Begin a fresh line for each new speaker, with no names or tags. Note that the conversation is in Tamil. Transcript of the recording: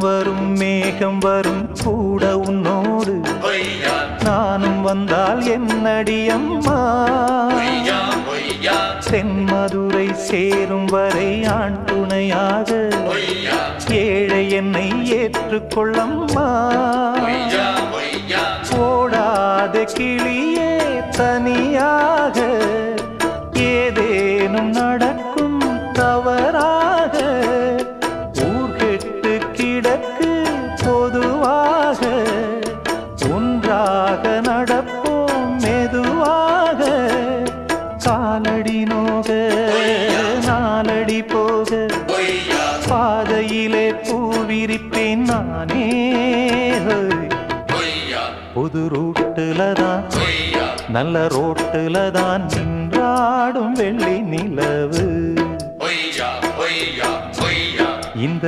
வரும் மேகம் வரும் கூட உன்னோடு நானும் வந்தால் என்னடி அம்மா தென்மதுரை சேரும் வரை ஆண் துணையாக ஏழை என்னை ஏற்றுக்கொள்ளம்மா ஓடாத கிளியே தனியாக ஏதேனும் நடக்கும் தவறாக ஊர்கெட்டு கிடக்கு பொதுவாக ஒன்றாக நடப்போம் மெதுவாக காலடி நோக நாலடி போக பாதையிலே பூவிரிப்பேன் நானே புது ரூட்டுல தான் நல்ல ரோட்டுல தான் நின்றாடும் வெள்ளி நிலவு இந்த